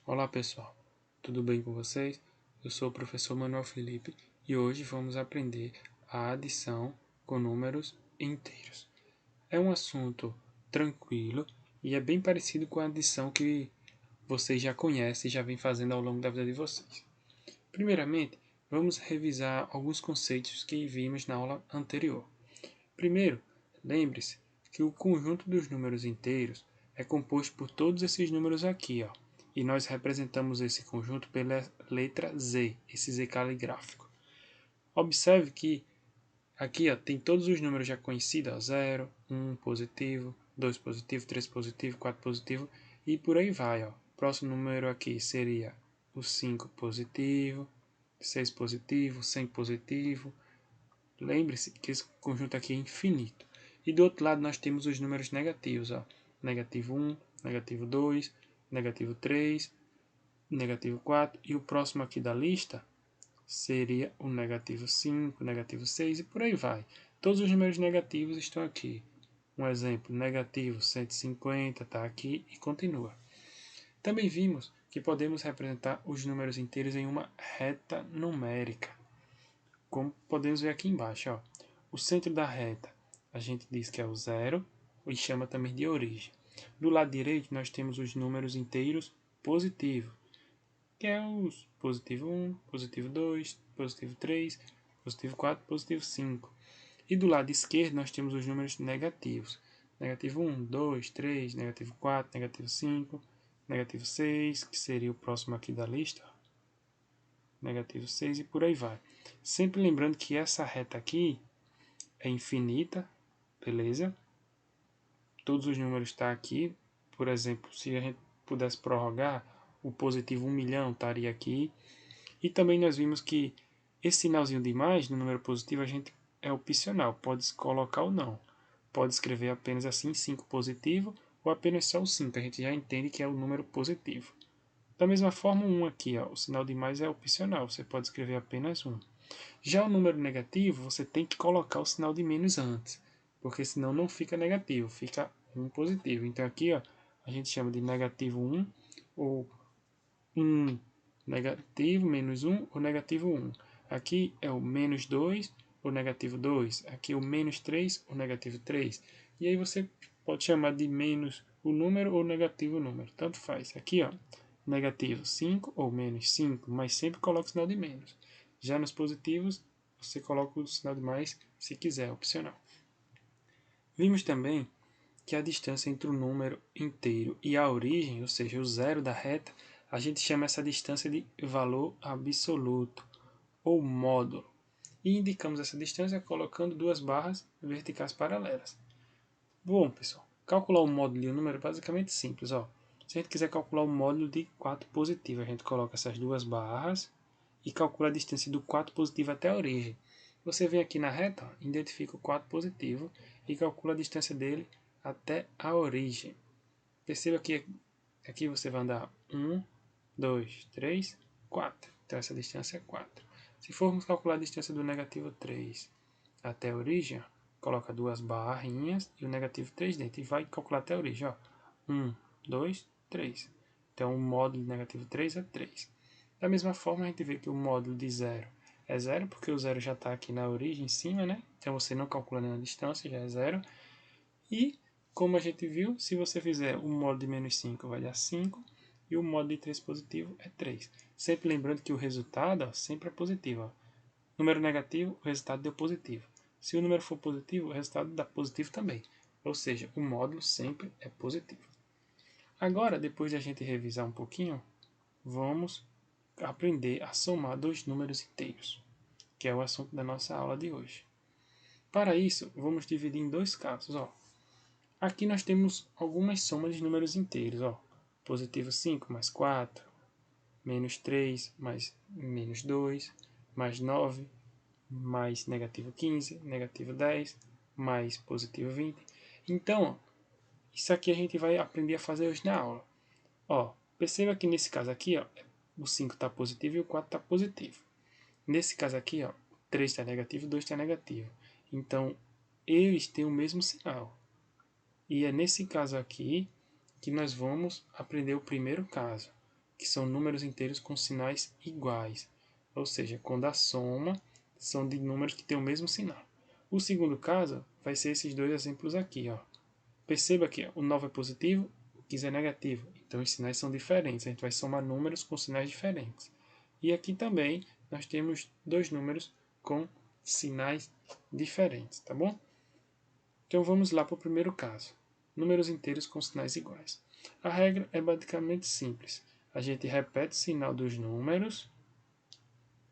Olá pessoal, tudo bem com vocês? Eu sou o professor Manuel Felipe e hoje vamos aprender a adição com números inteiros. É um assunto tranquilo e é bem parecido com a adição que vocês já conhecem e já vem fazendo ao longo da vida de vocês. Primeiramente, vamos revisar alguns conceitos que vimos na aula anterior. Primeiro, lembre-se que o conjunto dos números inteiros é composto por todos esses números aqui, ó, e nós representamos esse conjunto pela letra Z, esse Z caligráfico. Observe que aqui ó, tem todos os números já conhecidos, ó, 0, 1 positivo, 2 positivo, 3 positivo, 4 positivo e por aí vai. Ó. O próximo número aqui seria o 5 positivo, 6 positivo, 100 positivo. Lembre-se que esse conjunto aqui é infinito. E do outro lado nós temos os números negativos. Ó. Negativo 1, negativo 2, negativo 3, negativo 4. E o próximo aqui da lista seria o negativo 5, negativo 6 e por aí vai. Todos os números negativos estão aqui. Um exemplo, negativo 150 está aqui e continua. Também vimos que podemos representar os números inteiros em uma reta numérica. Como podemos ver aqui embaixo, ó, o centro da reta a gente diz que é o zero e chama também de origem. Do lado direito nós temos os números inteiros positivos, que é os positivo 1, positivo 2, positivo 3, positivo 4, positivo 5. E do lado esquerdo nós temos os números negativos. Negativo 1, 2, 3, negativo 4, negativo 5, negativo 6, que seria o próximo aqui da lista, negativo 6 e por aí vai. Sempre lembrando que essa reta aqui é infinita, beleza? Todos os números estão aqui. Por exemplo, se a gente pudesse prorrogar, o positivo 1 milhão estaria aqui. E também nós vimos que esse sinalzinho de mais no número positivo a gente é opcional, pode colocar ou não. Pode escrever apenas assim 5 positivo ou apenas só o 5, a gente já entende que é o número positivo. Da mesma forma, o 1 aqui, ó, o sinal de mais é opcional, você pode escrever apenas 1. Já o número negativo, você tem que colocar o sinal de menos antes, porque senão não fica negativo, fica 1 positivo. Então aqui ó, a gente chama de negativo 1 ou 1 negativo, menos 1 ou negativo 1. Aqui é o menos 2 ou negativo 2. Aqui é o menos 3 ou negativo 3. E aí você pode chamar de menos o número ou negativo o número, tanto faz. Aqui ó, negativo 5 ou menos 5, mas sempre coloca o sinal de menos. Já nos positivos, você coloca o sinal de mais se quiser, opcional. Vimos também que a distância entre o número inteiro e a origem, ou seja, o zero da reta, a gente chama essa distância de valor absoluto, ou módulo. E indicamos essa distância colocando duas barras verticais paralelas. Bom, pessoal, calcular o módulo de um número é basicamente simples. Ó. Se a gente quiser calcular o módulo de 4 positivo, a gente coloca essas duas barras e calcula a distância do 4 positivo até a origem. Você vem aqui na reta, ó, identifica o 4 positivo e calcula a distância dele até a origem. Perceba que aqui você vai andar 1, 2, 3, 4. Então essa distância é 4. Se formos calcular a distância do negativo 3 até a origem, coloca duas barrinhas e o negativo 3 dentro. E vai calcular até a origem. Ó. 1, 2, 3. Então o módulo de negativo 3 é 3. Da mesma forma, a gente vê que o módulo de 0 é 0, porque o 0 já está aqui na origem, em cima, né? Então você não calcula nenhuma distância, já é 0. E, como a gente viu, se você fizer o módulo de menos 5, vai dar 5. E o módulo de 3 positivo é 3. Sempre lembrando que o resultado ó, sempre é positivo. Ó. Número negativo, o resultado deu positivo. Se o número for positivo, o resultado dá positivo também. Ou seja, o módulo sempre é positivo. Agora, depois de a gente revisar um pouquinho, vamos aprender a somar dois números inteiros, que é o assunto da nossa aula de hoje. Para isso, vamos dividir em dois casos. Ó. Aqui nós temos algumas somas de números inteiros. Ó. Positivo 5 mais 4, menos 3 mais menos 2, mais 9, mais negativo 15, negativo 10, mais positivo 20. Então, ó, isso aqui a gente vai aprender a fazer hoje na aula. Ó, perceba que nesse caso aqui, ó, o 5 está positivo e o 4 está positivo. Nesse caso aqui, ó, 3 está negativo e 2 está negativo. Então, eles têm o mesmo sinal. E é nesse caso aqui que nós vamos aprender o primeiro caso. que são números inteiros com sinais iguais, ou seja, quando a soma são de números que têm o mesmo sinal. O segundo caso vai ser esses dois exemplos aqui. Ó. Perceba que o 9 é positivo, o 15 é negativo, então os sinais são diferentes, a gente vai somar números com sinais diferentes. E aqui também nós temos dois números com sinais diferentes, tá bom? Então vamos lá para o primeiro caso. Números inteiros com sinais iguais. A regra é basicamente simples. A gente repete o sinal dos números.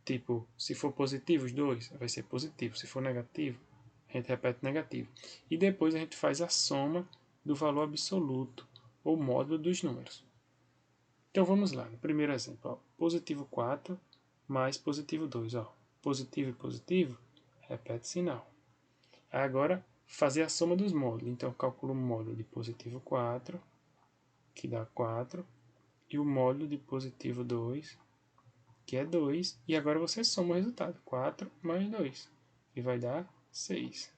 Tipo, se for positivo os dois, vai ser positivo. Se for negativo, a gente repete negativo. E depois a gente faz a soma do valor absoluto, ou módulo dos números. Então vamos lá, no primeiro exemplo. Ó, positivo 4 mais positivo 2. Ó. Positivo e positivo, repete sinal. Agora, fazer a soma dos módulos. Então, calculo o módulo de positivo 4, que dá 4, e o módulo de positivo 2, que é 2. E agora você soma o resultado. 4 mais 2, que vai dar 6.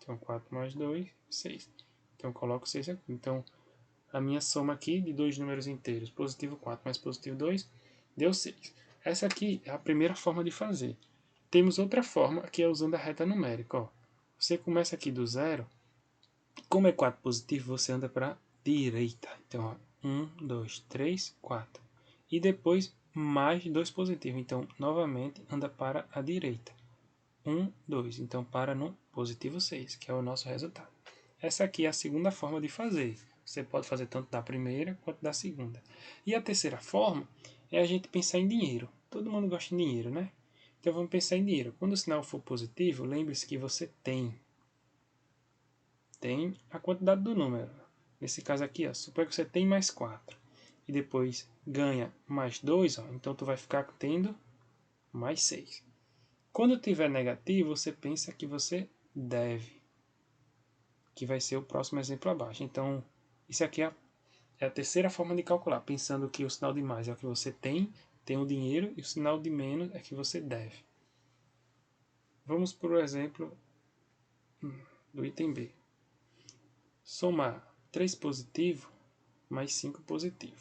Então, 4 mais 2, 6. Então, coloco 6 aqui. Então, a minha soma aqui de dois números inteiros, positivo 4 mais positivo 2, deu 6. Essa aqui é a primeira forma de fazer. Temos outra forma, que é usando a reta numérica. Ó. Você começa aqui do zero. Como é 4 positivo, você anda para a direita. Então, ó, 1, 2, 3, 4. E depois mais 2 positivo. Então, novamente, anda para a direita. 1, 2. Então, para no positivo 6, que é o nosso resultado. Essa aqui é a segunda forma de fazer. Você pode fazer tanto da primeira quanto da segunda. E a terceira forma é a gente pensar em dinheiro. Todo mundo gosta de dinheiro, né? Então, vamos pensar em dinheiro. Quando o sinal for positivo, lembre-se que você tem a quantidade do número. Nesse caso aqui, ó, suponha que você tem mais 4 e depois ganha mais 2, ó, então tu vai ficar tendo mais 6. Quando tiver negativo, você pensa que você deve, que vai ser o próximo exemplo abaixo. Então, isso aqui é a terceira forma de calcular, pensando que o sinal de mais é o que você tem o dinheiro, e o sinal de menos é que você deve. Vamos para o exemplo do item B. Somar 3 positivo mais 5 positivo.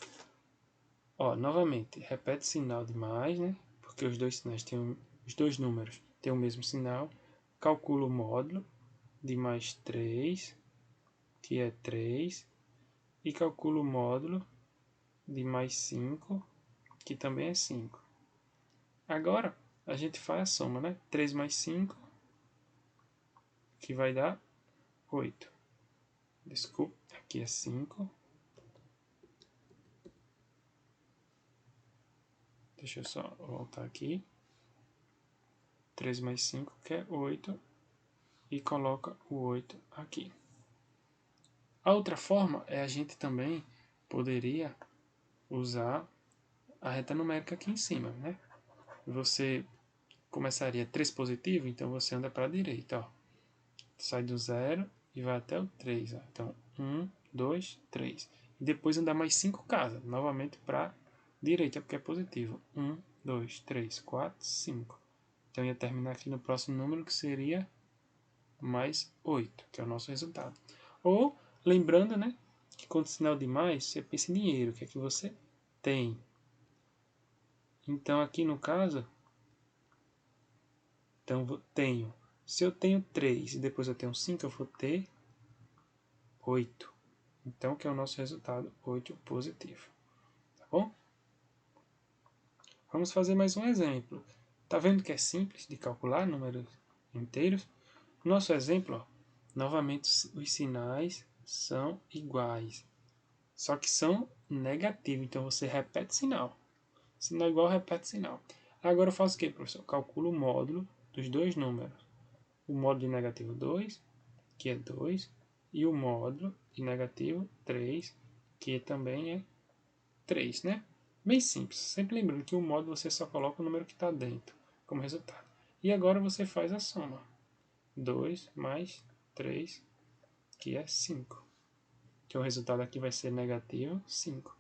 Ó, novamente, repete o sinal de mais, né? Porque os dois sinais os dois números têm o mesmo sinal. Calculo o módulo de mais 3, que é 3, e calculo o módulo de mais 5, que também é 5. Agora, a gente faz a soma, né? 3 mais 5, que vai dar 8. Desculpa, aqui é 5. Deixa eu só voltar aqui. 3 mais 5, que é 8. E coloca o 8 aqui. A outra forma é a gente também poderia usar a reta numérica aqui em cima, né? Você começaria 3 positivo, então você anda para a direita, ó. Sai do 0 e vai até o 3, ó. Então, 1, 2, 3. E depois andar mais 5 casas, novamente para a direita, porque é positivo. 1, 2, 3, 4, 5. Então, ia terminar aqui no próximo número, que seria mais 8, que é o nosso resultado. Ou, lembrando, né, que quando sinal de mais, você pensa em dinheiro, que é que você tem. Então, aqui no caso, então, tenho. Se eu tenho 3 e depois eu tenho 5, eu vou ter 8. Então, que é o nosso resultado, 8 positivo. Tá bom? Vamos fazer mais um exemplo. Tá vendo que é simples de calcular números inteiros? Nosso exemplo, ó, novamente, os sinais são iguais. Só que são negativos, então você repete sinal. Sinal igual, repete sinal. Agora eu faço o que, professor? Calculo o módulo dos dois números. O módulo de negativo 2, que é 2, e o módulo de negativo 3, que também é 3, né? Bem simples. Sempre lembrando que o módulo você só coloca o número que está dentro como resultado. E agora você faz a soma. 2 mais 3, que é 5. Que o resultado aqui vai ser negativo 5.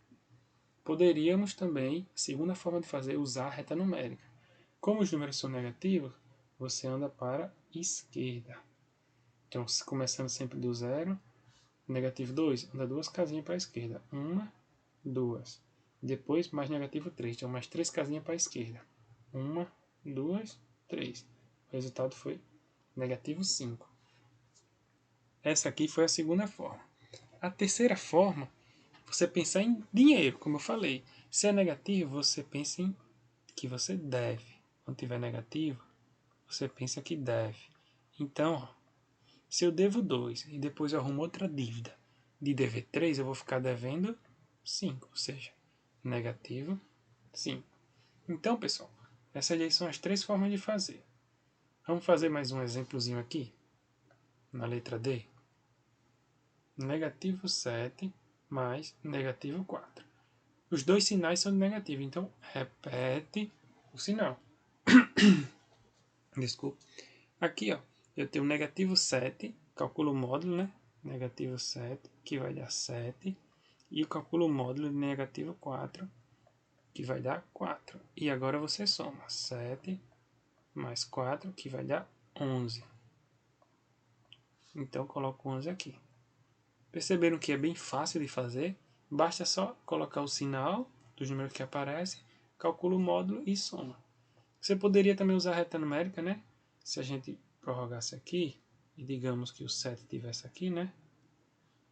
Poderíamos também, segunda forma de fazer, usar a reta numérica. Como os números são negativos, você anda para a esquerda. Então, começando sempre do 0, negativo 2, anda duas casinhas para a esquerda. 1, 2. Depois, mais negativo 3. Então, mais 3 casinhas para a esquerda. 1, 2, 3. O resultado foi negativo 5. Essa aqui foi a segunda forma. A terceira forma, você pensar em dinheiro, como eu falei. Se é negativo, você pensa em que você deve. Quando tiver negativo, você pensa que deve. Então, ó, se eu devo 2 e depois eu arrumo outra dívida de dever 3, eu vou ficar devendo 5, ou seja, negativo 5. Então, pessoal, essas aí são as 3 formas de fazer. Vamos fazer mais um exemplozinho aqui, na letra D. Negativo 7 mais negativo 4. Os dois sinais são de negativo, então repete o sinal. Desculpa. Aqui, ó, eu tenho negativo 7, calculo o módulo, né? Negativo 7, que vai dar 7. E eu calculo o módulo de negativo 4, que vai dar 4. E agora você soma 7 mais 4, que vai dar 11. Então, coloco 11 aqui. Perceberam que é bem fácil de fazer? Basta só colocar o sinal dos números que aparecem, calcula o módulo e soma. Você poderia também usar a reta numérica, né? Se a gente prorrogasse aqui, e digamos que o 7 estivesse aqui, né?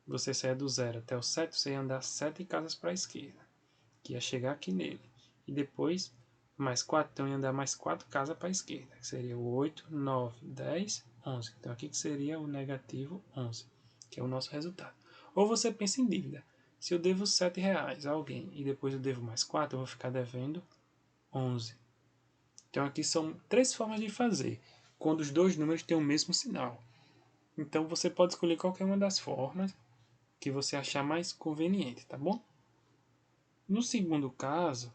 Você saia do 0 até o 7, você ia andar 7 casas para a esquerda, que ia chegar aqui nele. E depois, mais 4, então ia andar mais 4 casas para a esquerda, que seria o 8, 9, 10, 11. Então aqui que seria o negativo 11, que é o nosso resultado. Ou você pensa em dívida. Se eu devo R$7 a alguém e depois eu devo mais 4, eu vou ficar devendo 11. Então aqui são 3 formas de fazer, quando os dois números têm o mesmo sinal. Então você pode escolher qualquer uma das formas que você achar mais conveniente, tá bom? No segundo caso,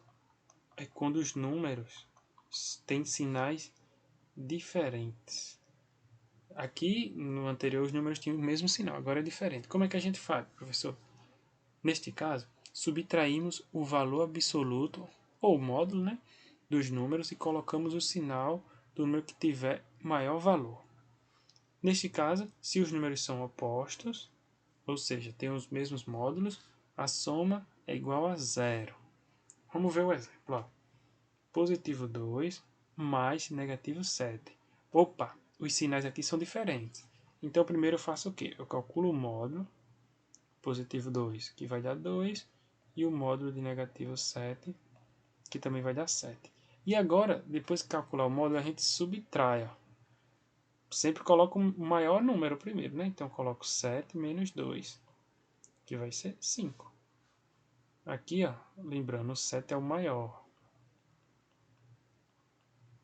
é quando os números têm sinais diferentes. Aqui, no anterior, os números tinham o mesmo sinal, agora é diferente. Como é que a gente faz, professor? Neste caso, subtraímos o valor absoluto, ou módulo, né, dos números e colocamos o sinal do número que tiver maior valor. Neste caso, se os números são opostos, ou seja, têm os mesmos módulos, a soma é igual a zero. Vamos ver o exemplo. Ó. Positivo 2 mais negativo 7. Opa, os sinais aqui são diferentes. Então, primeiro eu faço o quê? Eu calculo o módulo, positivo 2, que vai dar 2, e o módulo de negativo 7, que também vai dar 7. E agora, depois de calcular o módulo, a gente subtrai. Ó. Sempre coloco o maior número primeiro, né? Então, eu coloco 7 menos 2, que vai ser 5. Aqui, ó, lembrando, o 7 é o maior.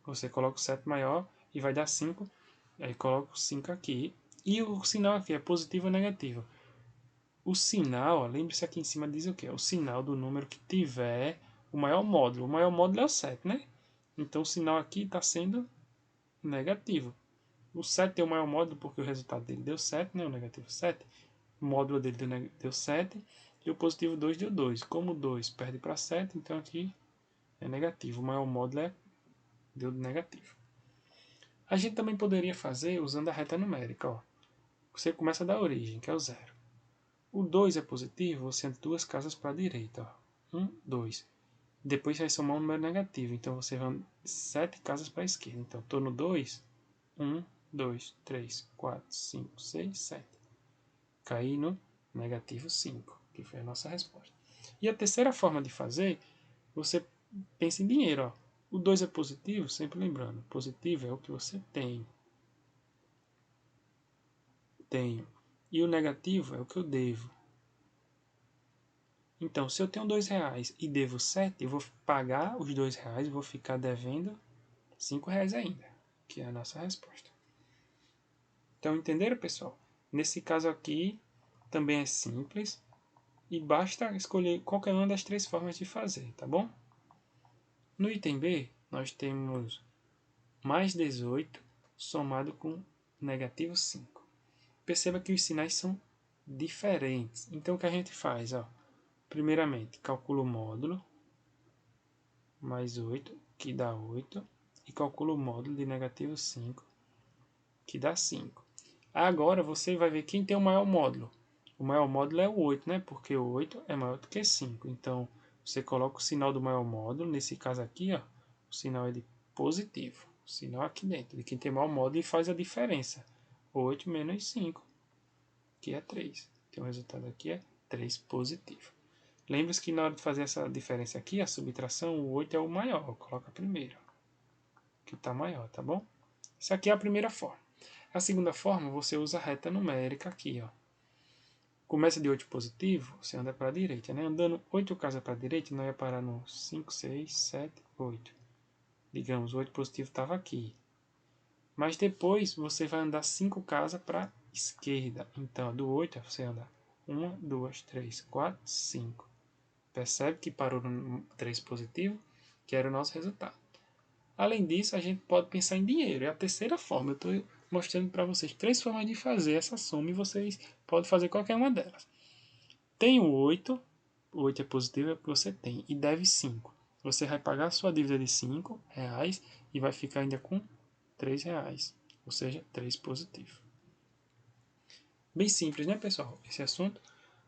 Você coloca o 7 maior e vai dar 5. Aí coloco o 5 aqui. E o sinal aqui é positivo ou negativo. O sinal, lembre-se aqui em cima diz o que? O sinal do número que tiver o maior módulo. O maior módulo é o 7, né? Então o sinal aqui está sendo negativo. O 7 tem o maior módulo porque o resultado dele deu 7, né? O negativo 7. O módulo dele deu 7 e o positivo 2 deu 2. Como o 2 perde para 7, então aqui é negativo. O maior módulo deu negativo. A gente também poderia fazer usando a reta numérica. Ó. Você começa da origem, que é o 0. O 2 é positivo, você anda 2 casas para a direita. 1, 2. Depois vai somar um número negativo, então você vai 7 casas para a esquerda. Então, estou no 2. 1, 2, 3, 4, 5, 6, 7. Caí no negativo 5, que foi a nossa resposta. E a terceira forma de fazer, você pensa em dinheiro. Ó. O 2 é positivo, sempre lembrando, positivo é o que você tem. Tenho. E o negativo é o que eu devo. Então, se eu tenho R$2 e devo 7, eu vou pagar os R$2 e vou ficar devendo R$5 ainda, que é a nossa resposta. Então, entenderam, pessoal? Nesse caso aqui, também é simples e basta escolher qualquer uma das 3 formas de fazer, tá bom? No item B, nós temos mais 18 somado com negativo 5. Perceba que os sinais são diferentes. Então, o que a gente faz? Ó, primeiramente, calcula o módulo, mais 8, que dá 8, e calcula o módulo de negativo 5, que dá 5. Agora, você vai ver quem tem o maior módulo. O maior módulo é o 8, né? Porque o 8 é maior do que 5. Então, você coloca o sinal do maior módulo, nesse caso aqui, ó, o sinal é de positivo, o sinal aqui dentro, de quem tem maior módulo, e faz a diferença. 8 menos 5, que é 3. Então o resultado aqui é 3 positivo. Lembre-se que na hora de fazer essa diferença aqui, a subtração, o 8 é o maior, coloca primeiro, que está maior, tá bom? Isso aqui é a primeira forma. A segunda forma, você usa a reta numérica aqui, ó. Começa de 8 positivo, você anda para a direita, né? Andando 8 casas para a direita, nós ia parar no 5, 6, 7, 8. Digamos, o 8 positivo estava aqui. Mas depois você vai andar 5 casas para a esquerda. Então, do 8 você anda 1, 2, 3, 4, 5. Percebe que parou no 3 positivo, que era o nosso resultado. Além disso, a gente pode pensar em dinheiro. É a terceira forma. Eu estou mostrando para vocês 3 formas de fazer essa soma e vocês podem fazer qualquer uma delas. Tem o 8 é positivo, é o que você tem, e deve 5. Você vai pagar a sua dívida de R$5 e vai ficar ainda com R$3, ou seja, 3 positivo. Bem simples, né, pessoal, esse assunto?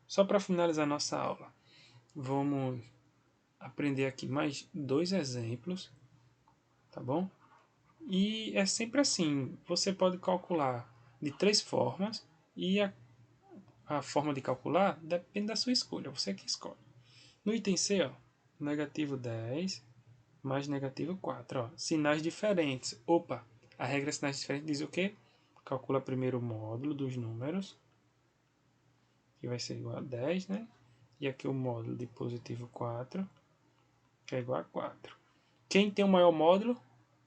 Só para finalizar nossa aula, vamos aprender aqui mais 2 exemplos, tá bom? E é sempre assim, você pode calcular de 3 formas e a forma de calcular depende da sua escolha, você que escolhe. No item C, ó, negativo 10 mais negativo 4. Ó, sinais diferentes. Opa, a regra de sinais diferentes diz o quê? Calcula primeiro o módulo dos números, que vai ser igual a 10, né? E aqui o módulo de positivo 4, que é igual a 4. Quem tem o maior módulo?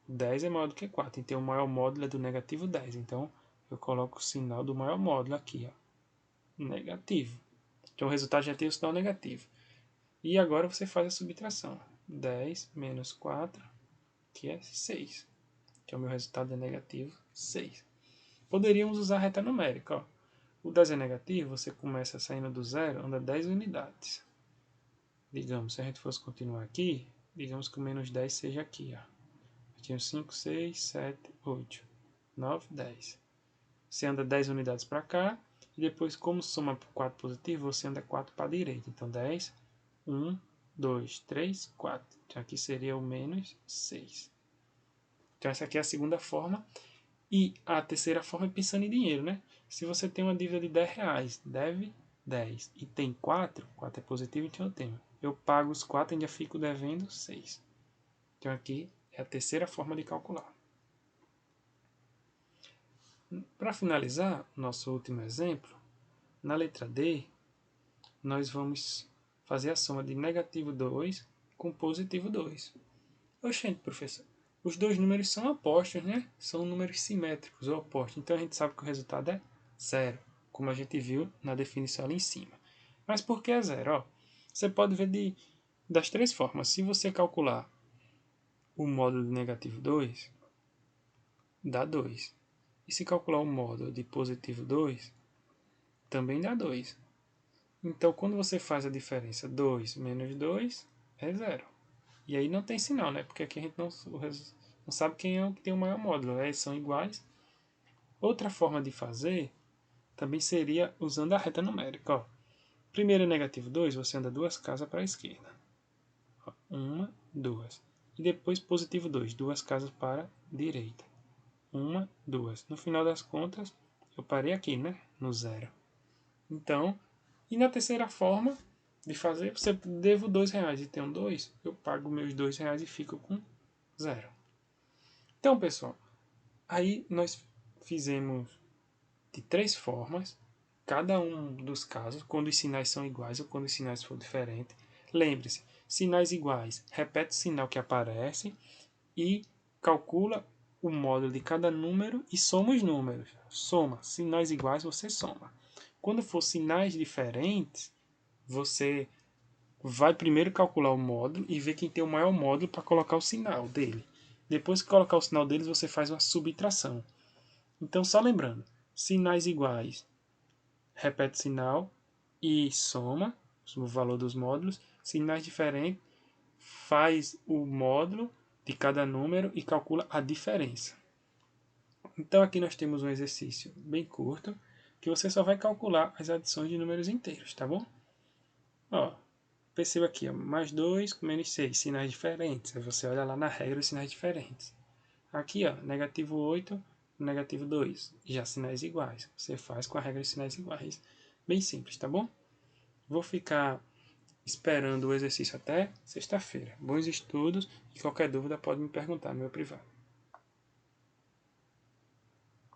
10 é maior do que 4. Então o maior módulo é do negativo 10. Então eu coloco o sinal do maior módulo aqui, ó, negativo. Então o resultado já tem o sinal negativo. E agora você faz a subtração. 10 menos 4, que é 6. Então, o meu resultado é negativo 6. Poderíamos usar a reta numérica. Ó. O 10 é negativo, você começa saindo do zero, anda 10 unidades. Digamos, se a gente fosse continuar aqui, digamos que o menos 10 seja aqui. Ó. Aqui 5, 6, 7, 8, 9, 10. Você anda 10 unidades para cá, e depois, como soma 4 positivo, você anda 4 para a direita. Então, 10, 1, 2, 3, 4. Então, aqui seria o menos 6. Então, essa aqui é a segunda forma. E a terceira forma é pensando em dinheiro, né? Se você tem uma dívida de R$10, deve 10 e tem 4 é positivo, então eu tenho. Eu pago os 4 e ainda fico devendo 6. Então, aqui é a terceira forma de calcular. Para finalizar, nosso último exemplo, na letra D, nós vamos fazer a soma de negativo 2 com positivo 2. Oxente, professor, os dois números são opostos, né? São números simétricos ou opostos. Então a gente sabe que o resultado é zero, como a gente viu na definição ali em cima. Mas por que é zero? Ó, você pode ver das 3 formas. Se você calcular o módulo de negativo 2, dá 2. E se calcular o módulo de positivo 2, também dá 2. Então, quando você faz a diferença 2 menos 2, é zero. E aí não tem sinal, né? Porque aqui a gente não sabe quem é o que tem o maior módulo. Eles são iguais. Outra forma de fazer também seria usando a reta numérica. Ó. Primeiro negativo 2, você anda 2 casas para a esquerda. 1, 2. E depois positivo 2, 2 casas para a direita. 1, 2. No final das contas, eu parei aqui, né? No zero. Então, e na terceira forma de fazer, você devo R$2 e tenho 2, eu pago meus R$2 e fico com 0. Então, pessoal, aí nós fizemos de 3 formas, cada um dos casos, quando os sinais são iguais ou quando os sinais for diferentes. Lembre-se, sinais iguais, repete o sinal que aparece e calcula o módulo de cada número e soma os números. Soma, sinais iguais você soma. Quando for sinais diferentes, você vai primeiro calcular o módulo e ver quem tem o maior módulo para colocar o sinal dele. Depois que colocar o sinal deles, você faz uma subtração. Então, só lembrando, sinais iguais, repete o sinal e soma o valor dos módulos. Sinais diferentes, faz o módulo de cada número e calcula a diferença. Então, aqui nós temos um exercício bem curto, que você só vai calcular as adições de números inteiros, tá bom? Ó, perceba aqui, ó, mais 2 com menos 6, sinais diferentes. Aí você olha lá na regra os sinais diferentes. Aqui, ó, negativo 8, negativo 2, já sinais iguais. Você faz com a regra de sinais iguais. Bem simples, tá bom? Vou ficar esperando o exercício até sexta-feira. Bons estudos e qualquer dúvida pode me perguntar no meu privado.